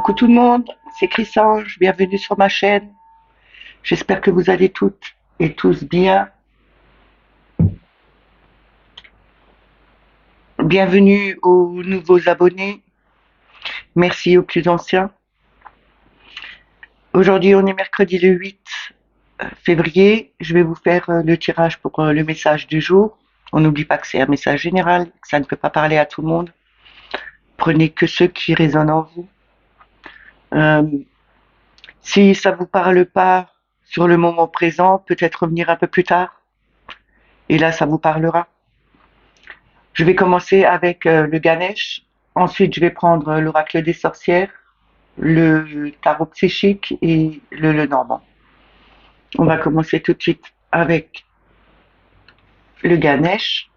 Coucou tout le monde, c'est Chrysange, bienvenue sur ma chaîne. J'espère que vous allez toutes et tous bien. Bienvenue aux nouveaux abonnés, merci aux plus anciens. Aujourd'hui on est mercredi le 8 février, je vais vous faire le tirage pour le message du jour. On n'oublie pas que c'est un message général, que ça ne peut pas parler à tout le monde. Prenez que ceux qui résonnent en vous. Si ça vous parle pas sur le moment présent, peut-être revenir un peu plus tard. Et là, ça vous parlera. Je vais commencer avec le Ganesh. Ensuite, je vais prendre l'oracle des sorcières, le tarot psychique et le Lenormand. On va commencer tout de suite avec le Ganesh.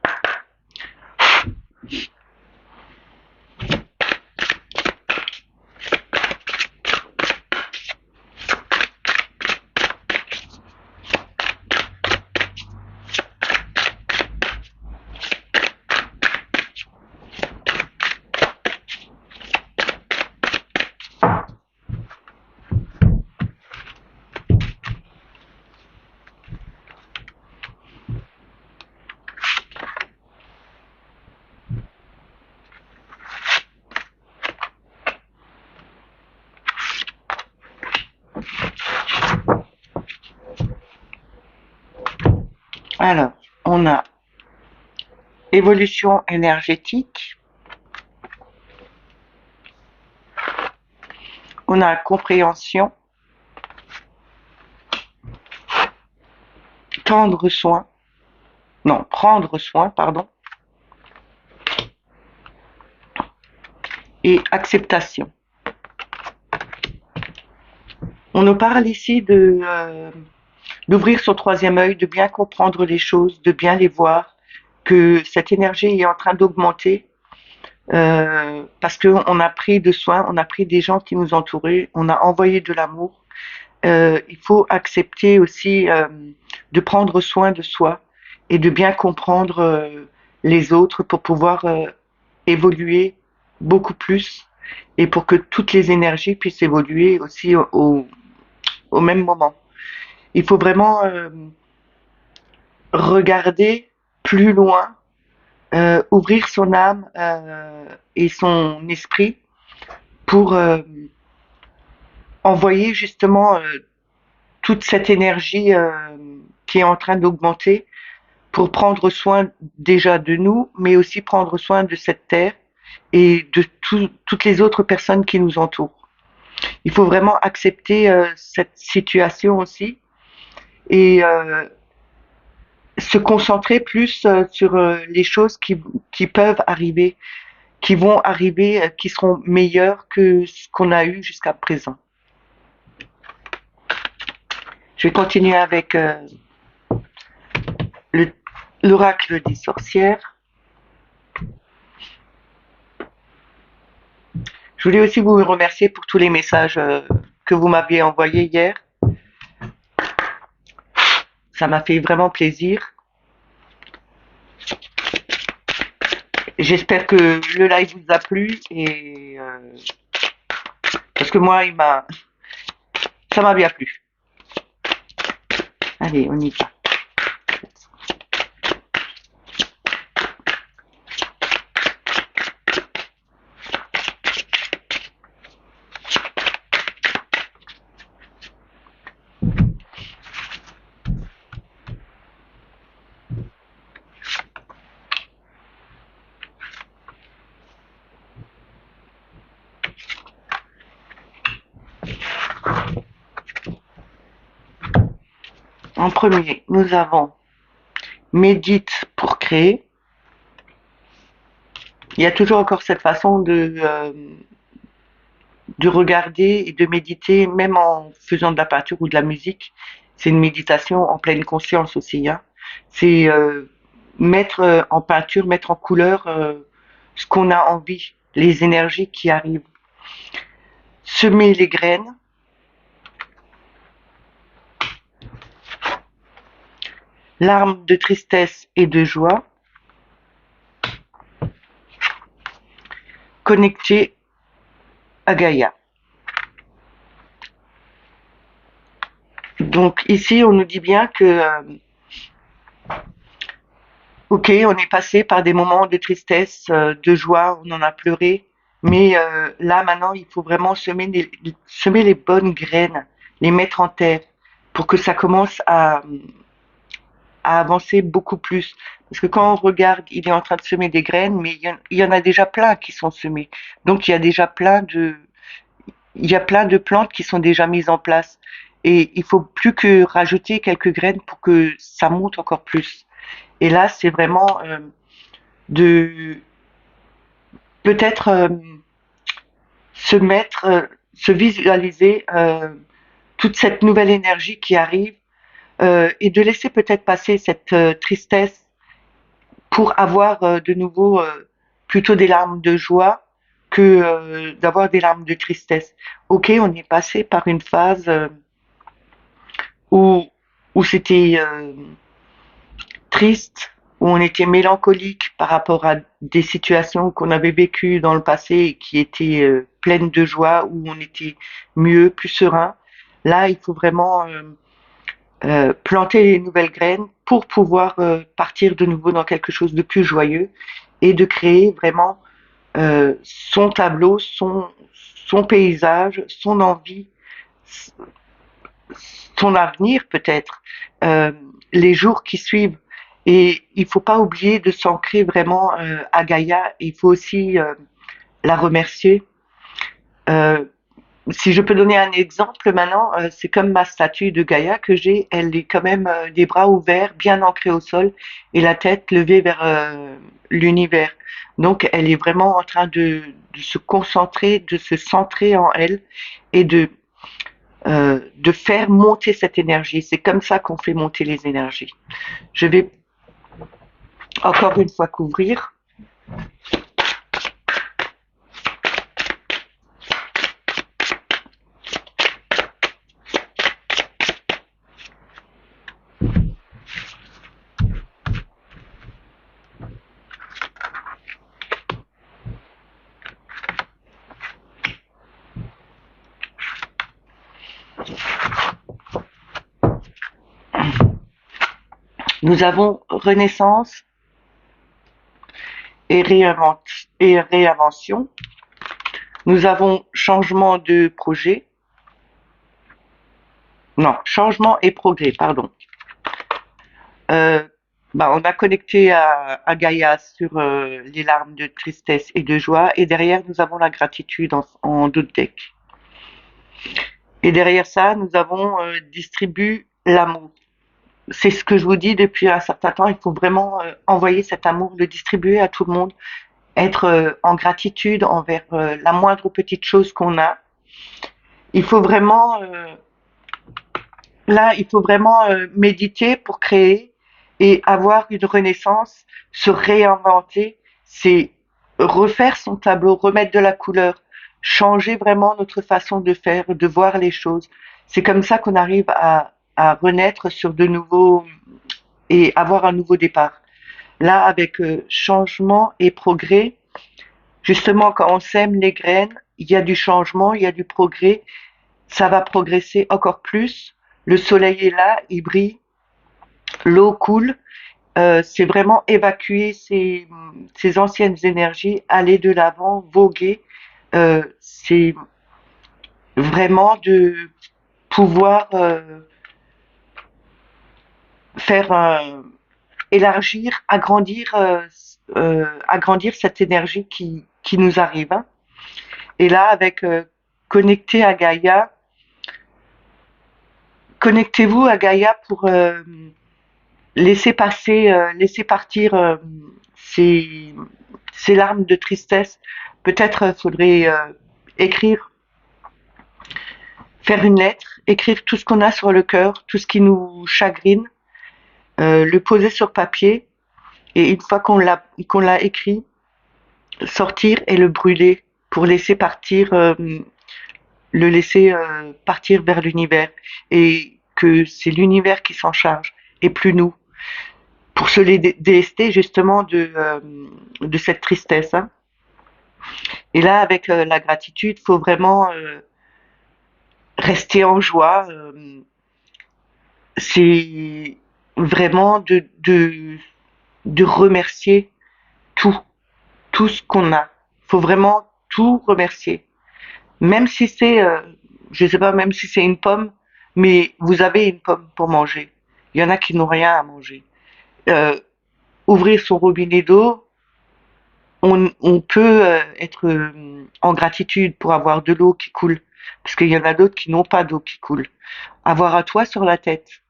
Alors, on a évolution énergétique, on a compréhension, prendre soin, pardon, et acceptation. On nous parle ici d'ouvrir son troisième œil, de bien comprendre les choses, de bien les voir, que cette énergie est en train d'augmenter parce qu'on a pris de soin, on a pris des gens qui nous entouraient, on a envoyé de l'amour. Il faut accepter aussi de prendre soin de soi et de bien comprendre les autres pour pouvoir évoluer beaucoup plus et pour que toutes les énergies puissent évoluer aussi au même moment. Il faut vraiment regarder plus loin, ouvrir son âme et son esprit pour envoyer justement toute cette énergie qui est en train d'augmenter pour prendre soin déjà de nous, mais aussi prendre soin de cette terre et de toutes les autres personnes qui nous entourent. Il faut vraiment accepter cette situation aussi et se concentrer plus sur les choses qui peuvent arriver, qui vont arriver, qui seront meilleures que ce qu'on a eu jusqu'à présent. Je vais continuer avec l'oracle des sorcières. Je voulais aussi vous remercier pour tous les messages que vous m'aviez envoyés hier. Ça m'a fait vraiment plaisir. J'espère que le live vous a plu et parce que moi, ça m'a bien plu. Allez, on y va. En premier, nous avons médite pour créer. Il y a toujours encore cette façon de regarder et de méditer, même en faisant de la peinture ou de la musique. C'est une méditation en pleine conscience aussi. Hein. C'est mettre en peinture, mettre en couleur ce qu'on a envie, les énergies qui arrivent. Semer les graines. Larmes de tristesse et de joie. Connecté à Gaïa. Donc ici, on nous dit bien que, ok, on est passé par des moments de tristesse, de joie, on en a pleuré, mais là maintenant, il faut vraiment semer les bonnes graines, les mettre en terre, pour que ça commence à avancer beaucoup plus. Parce que quand on regarde, il est en train de semer des graines, mais il y en a déjà plein qui sont semées. Donc il y a plein de plantes qui sont déjà mises en place. Et il faut plus que rajouter quelques graines pour que ça monte encore plus. Et là, c'est vraiment de peut-être se mettre, se visualiser toute cette nouvelle énergie qui arrive et de laisser peut-être passer cette tristesse pour avoir de nouveau plutôt des larmes de joie que d'avoir des larmes de tristesse. Ok, on est passé par une phase où, où c'était triste, où on était mélancolique par rapport à des situations qu'on avait vécues dans le passé et qui étaient pleines de joie, où on était mieux, plus serein. Là, il faut vraiment planter les nouvelles graines pour pouvoir partir de nouveau dans quelque chose de plus joyeux et de créer vraiment son tableau, son paysage, son envie, son avenir peut-être, les jours qui suivent. Et il faut pas oublier de s'ancrer vraiment à Gaïa. Il faut aussi la remercier. Euh, Si je peux donner un exemple maintenant, c'est comme ma statue de Gaïa que j'ai, elle est quand même des bras ouverts, bien ancrée au sol et la tête levée vers l'univers. Donc elle est vraiment en train de se concentrer, de se centrer en elle et de faire monter cette énergie. C'est comme ça qu'on fait monter les énergies. Je vais encore une fois couvrir. Nous avons renaissance et, et réinvention. Nous avons changement de projet. Non, changement et progrès, pardon. Euh, on a connecté à Gaïa sur les larmes de tristesse et de joie, et derrière nous avons la gratitude en d'autres decks. Et derrière ça, nous avons distribue l'amour. C'est ce que je vous dis depuis un certain temps. Il faut vraiment envoyer cet amour, le distribuer à tout le monde, être en gratitude envers la moindre petite chose qu'on a. Il faut vraiment Là, il faut vraiment méditer pour créer et avoir une renaissance, se réinventer, c'est refaire son tableau, remettre de la couleur, changer vraiment notre façon de faire, de voir les choses. C'est comme ça qu'on arrive à renaître sur de nouveaux et avoir un nouveau départ. Là, avec changement et progrès, justement, quand on sème les graines, il y a du changement, il y a du progrès, ça va progresser encore plus. Le soleil est là, il brille, l'eau coule. C'est vraiment évacuer ces anciennes énergies, aller de l'avant, voguer. C'est vraiment de pouvoir faire élargir, agrandir cette énergie qui nous arrive. Hein. Et là, avec connecter à Gaïa, connectez-vous à Gaïa pour laisser partir ces, ces larmes de tristesse. Peut-être faudrait écrire, faire une lettre, écrire tout ce qu'on a sur le cœur, tout ce qui nous chagrine, le poser sur papier et une fois qu'on l'a écrit, sortir et le brûler pour laisser partir, le laisser partir vers l'univers et que c'est l'univers qui s'en charge et plus nous. Pour se délester justement de cette tristesse. Hein. Et là, avec la gratitude, il faut vraiment rester en joie, c'est vraiment de remercier tout, tout ce qu'on a. Faut vraiment tout remercier. Même si c'est, je sais pas, même si c'est une pomme, mais vous avez une pomme pour manger. Il y en a qui n'ont rien à manger. Euh, Ouvrir son robinet d'eau, on peut être en gratitude pour avoir de l'eau qui coule, parce qu'il y en a d'autres qui n'ont pas d'eau qui coule. Avoir un toit sur la tête,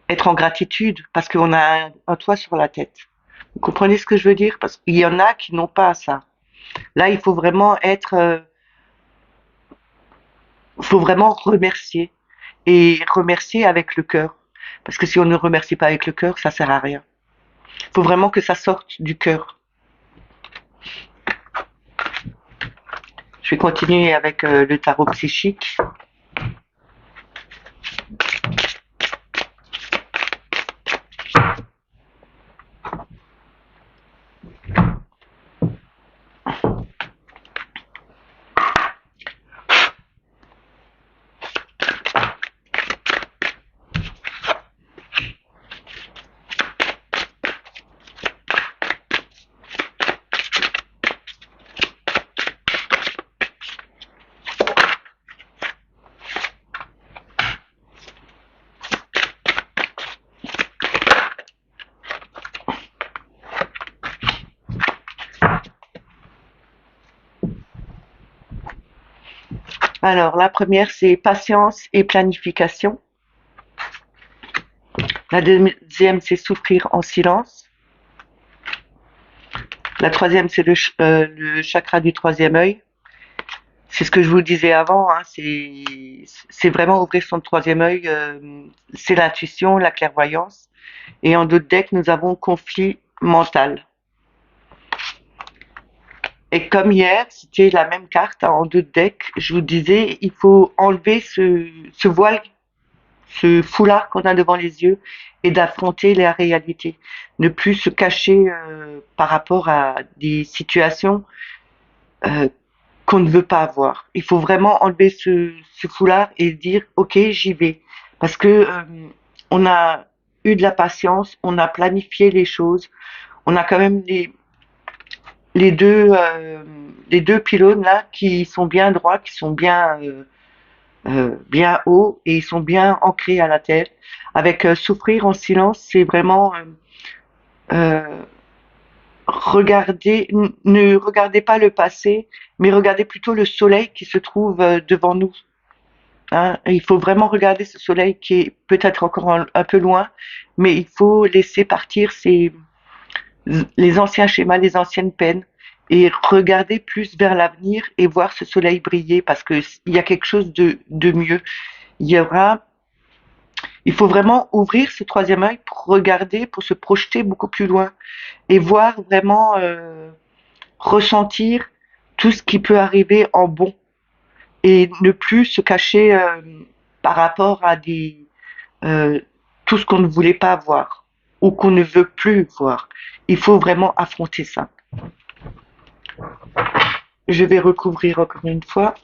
être en gratitude parce qu'on a un toit sur la tête. Vous comprenez ce que je veux dire? Parce qu'il y en a qui n'ont pas ça. Là, il faut vraiment être, faut vraiment remercier et remercier avec le cœur. Parce que si on ne remercie pas avec le cœur, ça sert à rien. Il faut vraiment que ça sorte du cœur. Je vais continuer avec le tarot psychique. Alors, la première, c'est patience et planification. La deuxième, c'est souffrir en silence. La troisième, c'est le chakra du troisième œil. C'est ce que je vous disais avant, hein, c'est vraiment ouvrir son troisième œil, c'est l'intuition, la clairvoyance. Et en d'autres decks, nous avons conflit mental. Et comme hier, c'était la même carte hein, en d'autres decks, je vous disais, il faut enlever ce voile, ce foulard qu'on a devant les yeux et d'affronter la réalité. Ne plus se cacher par rapport à des situations euh, qu'on ne veut pas avoir. Il faut vraiment enlever ce foulard et dire ok j'y vais parce que on a eu de la patience, on a planifié les choses, on a quand même les deux les deux pylônes là qui sont bien droits, qui sont bien bien hauts et ils sont bien ancrés à la terre. Avec souffrir en silence, c'est vraiment euh, ne regardez pas le passé, mais regardez plutôt le soleil qui se trouve devant nous. Hein. Il faut vraiment regarder ce soleil qui est peut-être encore un peu loin, mais il faut laisser partir les anciens schémas, les anciennes peines, et regarder plus vers l'avenir et voir ce soleil briller parce que il y a quelque chose de mieux. Il y aura, il faut vraiment ouvrir ce troisième œil pour regarder, pour se projeter beaucoup plus loin et voir vraiment ressentir tout ce qui peut arriver en bon et ne plus se cacher par rapport à euh, tout ce qu'on ne voulait pas voir ou qu'on ne veut plus voir. Il faut vraiment affronter ça. Je vais recouvrir encore une fois.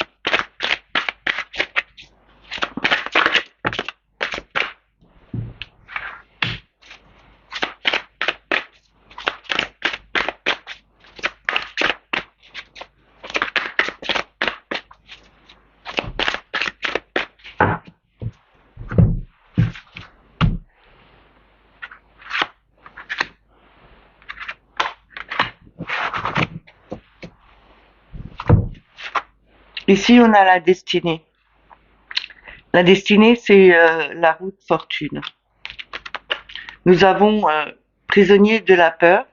Ici, on a la destinée. La destinée, c'est la route fortune. Nous avons prisonnier de la peur,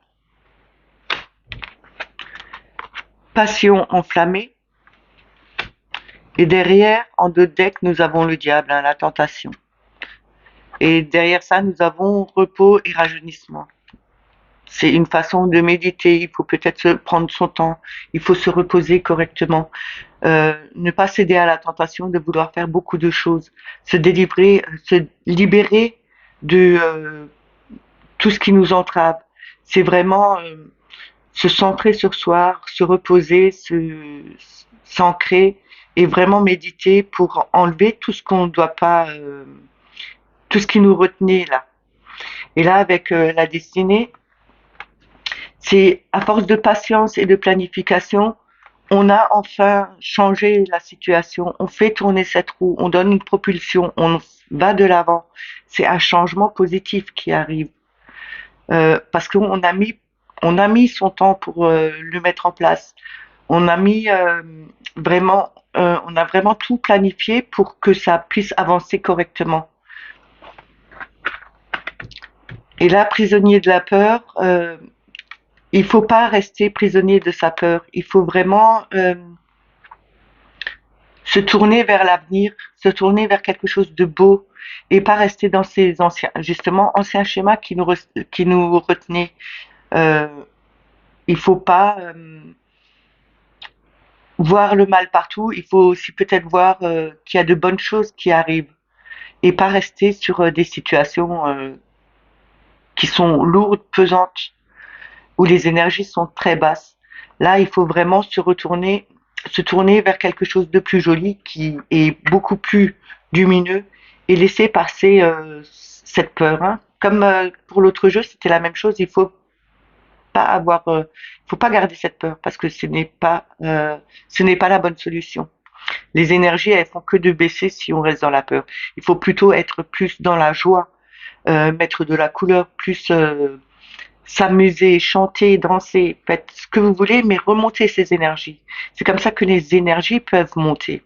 passion enflammée, et derrière, en deux decks, nous avons le diable, hein, la tentation. Et derrière ça, nous avons repos et rajeunissement. C'est une façon de méditer. Il faut peut-être se prendre son temps. Il faut se reposer correctement. Ne pas céder à la tentation de vouloir faire beaucoup de choses. Se délivrer, se libérer de tout ce qui nous entrave. C'est vraiment se centrer sur soi, se reposer, s'ancrer et vraiment méditer pour enlever tout ce qu'on ne doit pas tout ce qui nous retenait là. Et là, avec la destinée, c'est à force de patience et de planification, on a enfin changé la situation. On fait tourner cette roue, on donne une propulsion, on va de l'avant. C'est un changement positif qui arrive. Parce on a mis son temps pour le mettre en place. On a mis on a vraiment tout planifié pour que ça puisse avancer correctement. Et là, prisonnier de la peur, il faut pas rester prisonnier de sa peur. Il faut vraiment se tourner vers l'avenir, se tourner vers quelque chose de beau et pas rester dans ces anciens schémas qui nous retenaient. Euh, il faut pas voir le mal partout. Il faut aussi peut-être voir qu'il y a de bonnes choses qui arrivent et pas rester sur des situations qui sont lourdes, pesantes, où les énergies sont très basses. Là, il faut vraiment se tourner vers quelque chose de plus joli qui est beaucoup plus lumineux et laisser passer cette peur. Hein. Comme pour l'autre jeu, c'était la même chose. Il faut pas garder cette peur parce que ce n'est pas la bonne solution. Les énergies, elles font que de baisser si on reste dans la peur. Il faut plutôt être plus dans la joie, mettre de la couleur, plus s'amuser, chanter, danser, faites ce que vous voulez, mais remontez ces énergies. C'est comme ça que les énergies peuvent monter.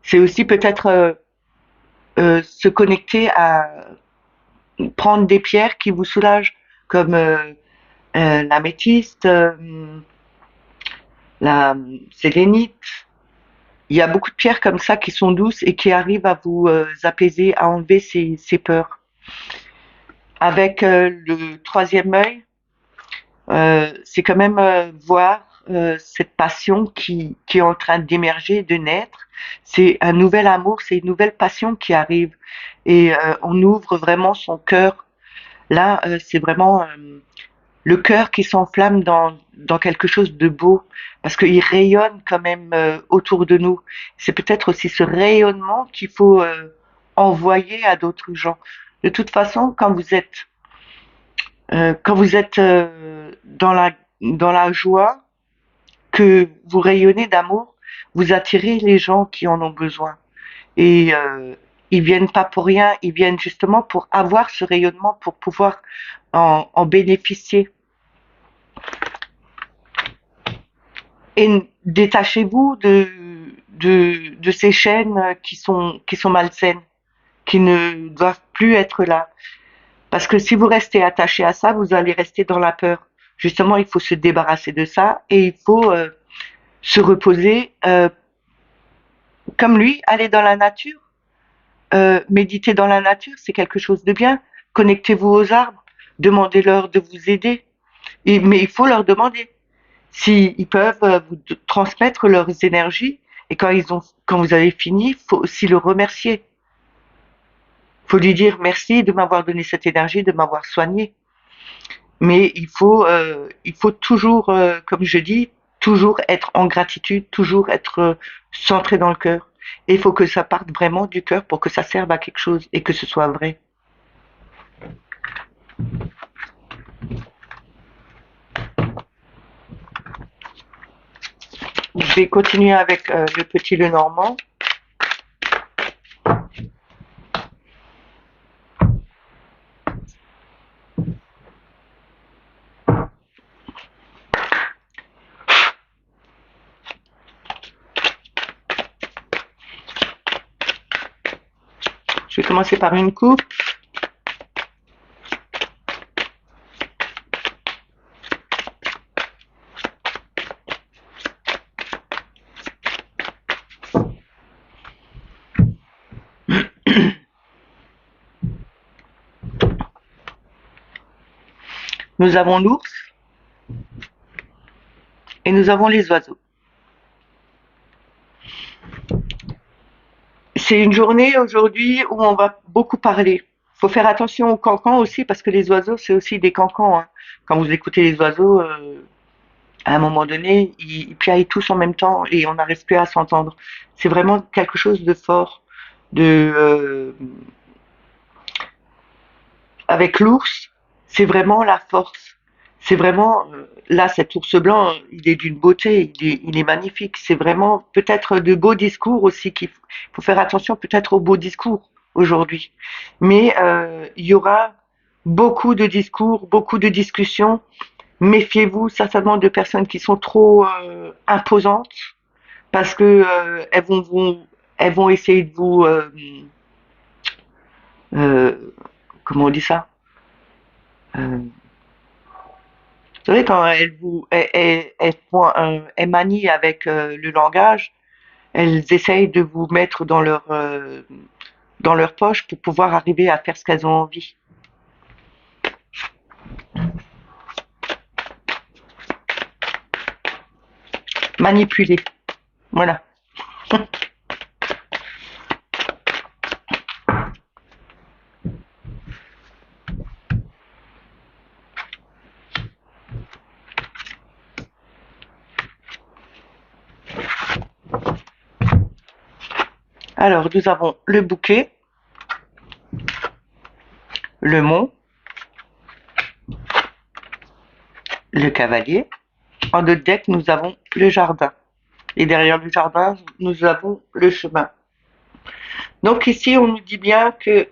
C'est aussi peut-être se connecter à prendre des pierres qui vous soulagent, comme l'améthyste, la sélénite. Il y a beaucoup de pierres comme ça qui sont douces et qui arrivent à vous apaiser, à enlever ces peurs. Avec le troisième œil, c'est quand même voir cette passion qui est en train d'émerger, de naître. C'est un nouvel amour, c'est une nouvelle passion qui arrive. Et on ouvre vraiment son cœur. Là, c'est vraiment le cœur qui s'enflamme dans quelque chose de beau, parce qu'il rayonne quand même autour de nous. C'est peut-être aussi ce rayonnement qu'il faut envoyer à d'autres gens. De toute façon, quand vous êtes dans la joie, que vous rayonnez d'amour, vous attirez les gens qui en ont besoin. Et ils viennent pas pour rien, ils viennent justement pour avoir ce rayonnement, pour pouvoir en bénéficier. Et détachez-vous de ces chaînes qui sont malsaines, qui ne doivent plus être là. Parce que si vous restez attaché à ça, vous allez rester dans la peur. Justement, il faut se débarrasser de ça et il faut se reposer comme lui, aller dans la nature, méditer dans la nature, c'est quelque chose de bien. Connectez-vous aux arbres, demandez-leur de vous aider. Mais il faut leur demander s'ils peuvent vous transmettre leurs énergies. Et quand vous avez fini, il faut aussi le remercier. Il faut lui dire merci de m'avoir donné cette énergie, de m'avoir soigné. Mais il faut toujours, comme je dis, toujours être en gratitude, toujours être centré dans le cœur. Et il faut que ça parte vraiment du cœur pour que ça serve à quelque chose et que ce soit vrai. Je vais continuer avec le petit Lenormand. Je vais commencer par une coupe. Nous avons l'ours et nous avons les oiseaux. C'est une journée aujourd'hui où on va beaucoup parler. Il faut faire attention aux cancans aussi parce que les oiseaux, c'est aussi des cancans. Hein. Quand vous écoutez les oiseaux, à un moment donné, ils piaillent tous en même temps et on n'arrive plus à s'entendre. C'est vraiment quelque chose de fort, de Avec l'ours, c'est vraiment la force. C'est vraiment, là, cet ours blanc, il est d'une beauté, il est magnifique. C'est vraiment peut-être de beaux discours aussi qu'il faut faire attention peut-être aux beaux discours aujourd'hui. Mais il y aura beaucoup de discours, beaucoup de discussions. Méfiez-vous certainement de personnes qui sont trop imposantes parce que elles vont essayer de vous, euh, comment on dit ça? Euh, Vous savez, quand elles manient avec le langage, elles essayent de vous mettre dans leur poche pour pouvoir arriver à faire ce qu'elles ont envie. Manipuler. Voilà. Alors, nous avons le bouquet, le mont, le cavalier. En notre deck, nous avons le jardin. Et derrière le jardin, nous avons le chemin. Donc ici, on nous dit bien que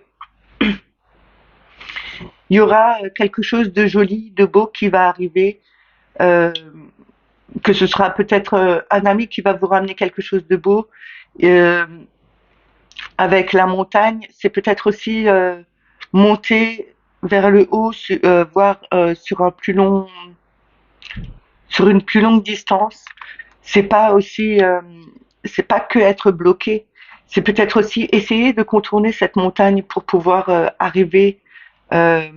il y aura quelque chose de joli, de beau qui va arriver, euh, que ce sera peut-être un ami qui va vous ramener quelque chose de beau. Euh, Avec la montagne, c'est peut-être aussi monter vers le haut, voire sur une plus longue distance. C'est pas aussi, c'est pas que être bloqué. C'est peut-être aussi essayer de contourner cette montagne pour pouvoir arriver euh,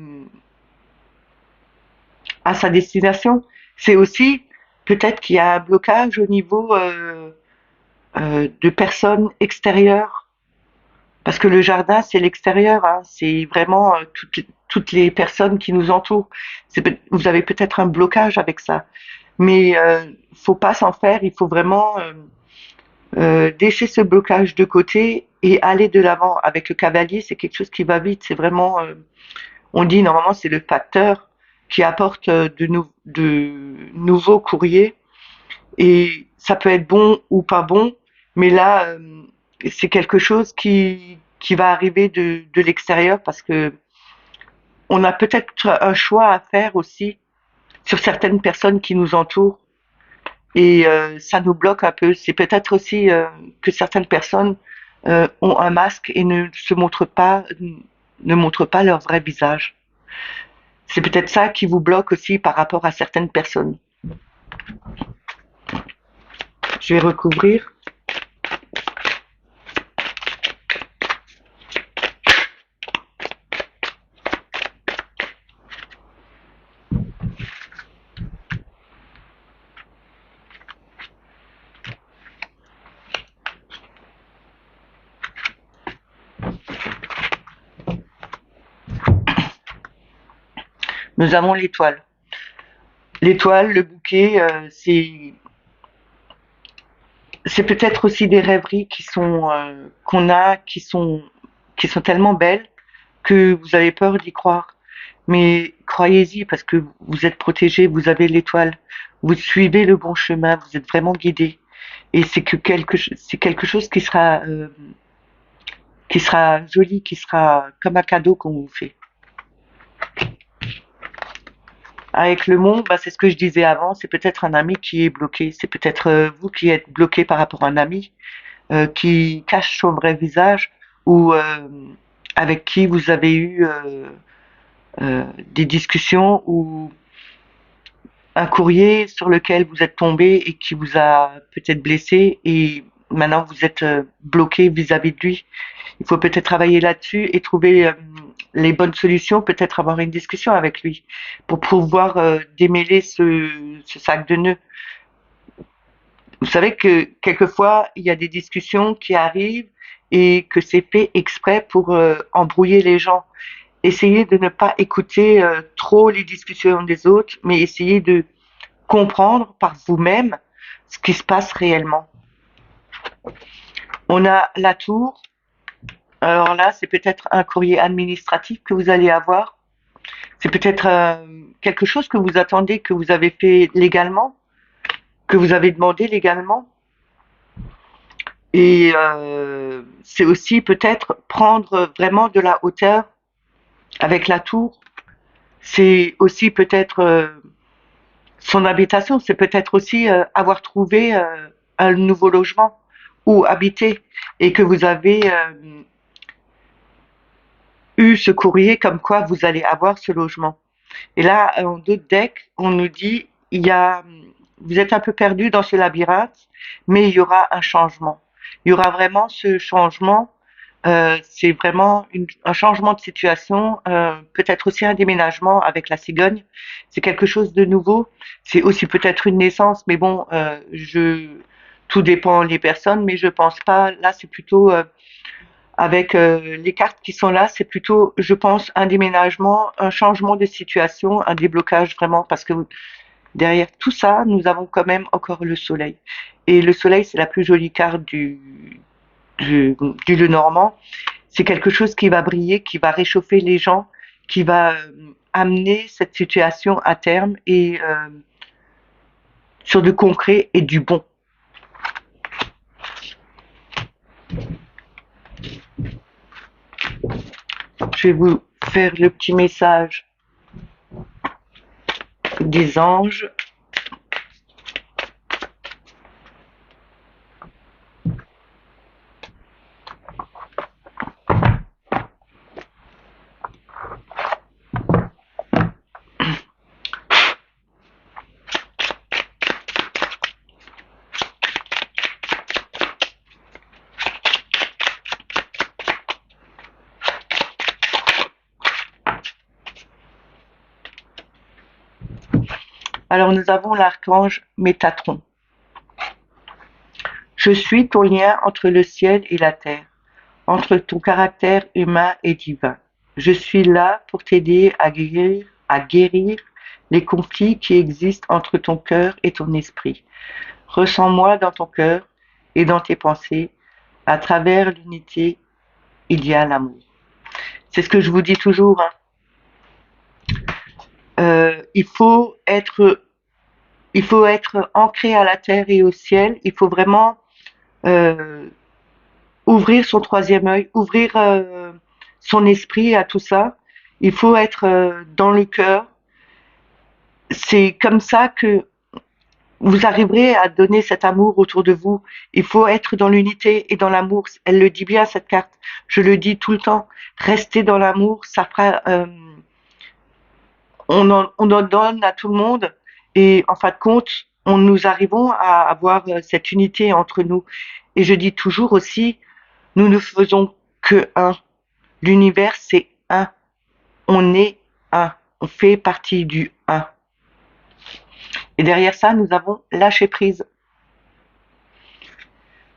à sa destination. C'est aussi peut-être qu'il y a un blocage au niveau de personnes extérieures. Parce que le jardin, c'est l'extérieur, hein, c'est vraiment toutes les personnes qui nous entourent. Vous avez peut-être un blocage avec ça, mais faut pas s'en faire. Il faut vraiment laisser ce blocage de côté et aller de l'avant. Avec le cavalier, c'est quelque chose qui va vite. C'est vraiment, on dit normalement, c'est le facteur qui apporte de nouveaux courriers et ça peut être bon ou pas bon, mais là, c'est quelque chose qui va arriver de l'extérieur parce que on a peut-être un choix à faire aussi sur certaines personnes qui nous entourent et ça nous bloque un peu. C'est peut-être aussi que certaines personnes ont un masque et ne montrent pas leur vrai visage. C'est peut-être ça qui vous bloque aussi par rapport à certaines personnes. Je vais recouvrir. Nous avons l'étoile. L'étoile, le bouquet, c'est peut-être aussi des rêveries qu'on a, qui sont tellement belles que vous avez peur d'y croire. Mais croyez-y parce que vous êtes protégé, vous avez l'étoile, vous suivez le bon chemin, vous êtes vraiment guidé. Et c'est quelque chose qui sera joli, qui sera comme un cadeau qu'on vous fait. Avec le monde, bah, c'est ce que je disais avant, c'est peut-être un ami qui est bloqué, c'est peut-être vous qui êtes bloqué par rapport à un ami qui cache son vrai visage ou avec qui vous avez eu des discussions ou un courrier sur lequel vous êtes tombé et qui vous a peut-être blessé et maintenant vous êtes bloqué vis-à-vis de lui. Il faut peut-être travailler là-dessus et trouver les bonnes solutions, peut-être avoir une discussion avec lui pour pouvoir démêler ce sac de nœuds. Vous savez que quelquefois, il y a des discussions qui arrivent et que c'est fait exprès pour embrouiller les gens. Essayez de ne pas écouter trop les discussions des autres, mais essayez de comprendre par vous-même ce qui se passe réellement. On a la tour. Alors là, c'est peut-être un courrier administratif que vous allez avoir. C'est peut-être quelque chose que vous attendez, que vous avez fait légalement, que vous avez demandé légalement. Et c'est aussi peut-être prendre vraiment de la hauteur avec la tour. C'est aussi peut-être son habitation. C'est peut-être aussi avoir trouvé un nouveau logement où habiter et que vous avez eu ce courrier comme quoi vous allez avoir ce logement. Et là, en d'autres decks, on nous dit, vous êtes un peu perdu dans ce labyrinthe, mais il y aura un changement. Il y aura vraiment ce changement. C'est vraiment un changement de situation, peut-être aussi un déménagement avec la cigogne. C'est quelque chose de nouveau. C'est aussi peut-être une naissance, mais bon, tout dépend des personnes, mais je pense pas. Là, c'est plutôt avec les cartes qui sont là, c'est plutôt, je pense, un déménagement, un changement de situation, un déblocage vraiment, parce que derrière tout ça, nous avons quand même encore le soleil. Et le soleil, c'est la plus jolie carte du, du Lenormand. C'est quelque chose qui va briller, qui va réchauffer les gens, qui va amener cette situation à terme et sur du concret et du bon. Je vais vous faire le petit message des anges. Alors nous avons l'archange Métatron. Je suis ton lien entre le ciel et la terre, entre ton caractère humain et divin. Je suis là pour t'aider à guérir les conflits qui existent entre ton cœur et ton esprit. Ressens-moi dans ton cœur et dans tes pensées. À travers l'unité, il y a l'amour. C'est ce que je vous dis toujours. Hein. Il faut être ancré à la terre et au ciel. Il faut vraiment euh, ouvrir son troisième œil, ouvrir son esprit à tout ça. Il faut être dans le cœur. C'est comme ça que vous arriverez à donner cet amour autour de vous. Il faut être dans l'unité et dans l'amour. Elle le dit bien, cette carte. Je le dis tout le temps. Restez dans l'amour, ça fera... on en donne à tout le monde et en fin de compte, nous arrivons à avoir cette unité entre nous. Et je dis toujours aussi, nous ne faisons que un. L'univers, c'est un. On est un. On fait partie du un. Et derrière ça, nous avons lâché prise.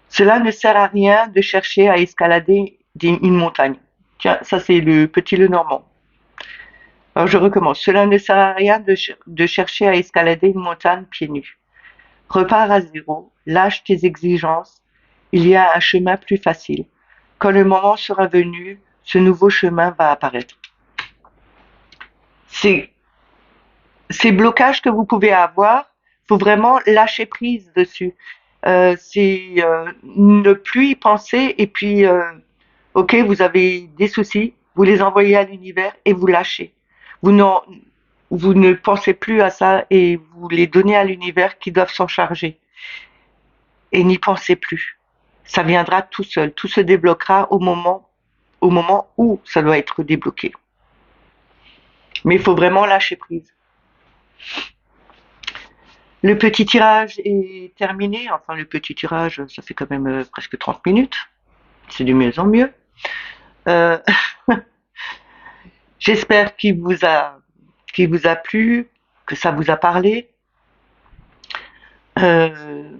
Cela ne sert à rien de chercher à escalader une montagne. Tiens, ça c'est le petit Lenormand. Alors je recommence. Cela ne sert à rien de chercher à escalader une montagne pieds nus. Repars à zéro, lâche tes exigences. Il y a un chemin plus facile. Quand le moment sera venu, ce nouveau chemin va apparaître. C'est ces blocages que vous pouvez avoir, faut vraiment lâcher prise dessus. C'est ne plus y penser et puis, ok, vous avez des soucis, vous les envoyez à l'univers et vous lâchez. Vous, n'en- vous ne pensez plus à ça et vous les donnez à l'univers qui doivent s'en charger. Et n'y pensez plus. Ça viendra tout seul. Tout se débloquera au moment où ça doit être débloqué. Mais il faut vraiment lâcher prise. Le petit tirage est terminé. Enfin, le petit tirage, ça fait quand même presque 30 minutes. C'est de mieux en mieux. Euh, J'espère qu'il vous a plu, que ça vous a parlé. Euh,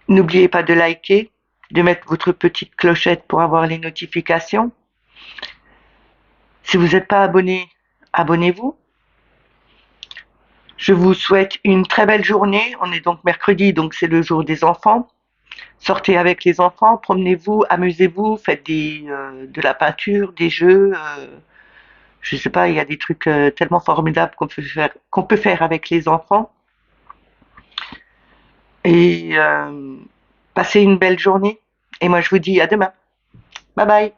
N'oubliez pas de liker, de mettre votre petite clochette pour avoir les notifications. Si vous n'êtes pas abonné, abonnez-vous. Je vous souhaite une très belle journée. On est donc mercredi, donc c'est le jour des enfants. Sortez avec les enfants, promenez-vous, amusez-vous, faites de la peinture, des jeux. Je sais pas, il y a des trucs tellement formidables qu'on peut faire avec les enfants. Et passez une belle journée. Et moi, je vous dis à demain. Bye bye.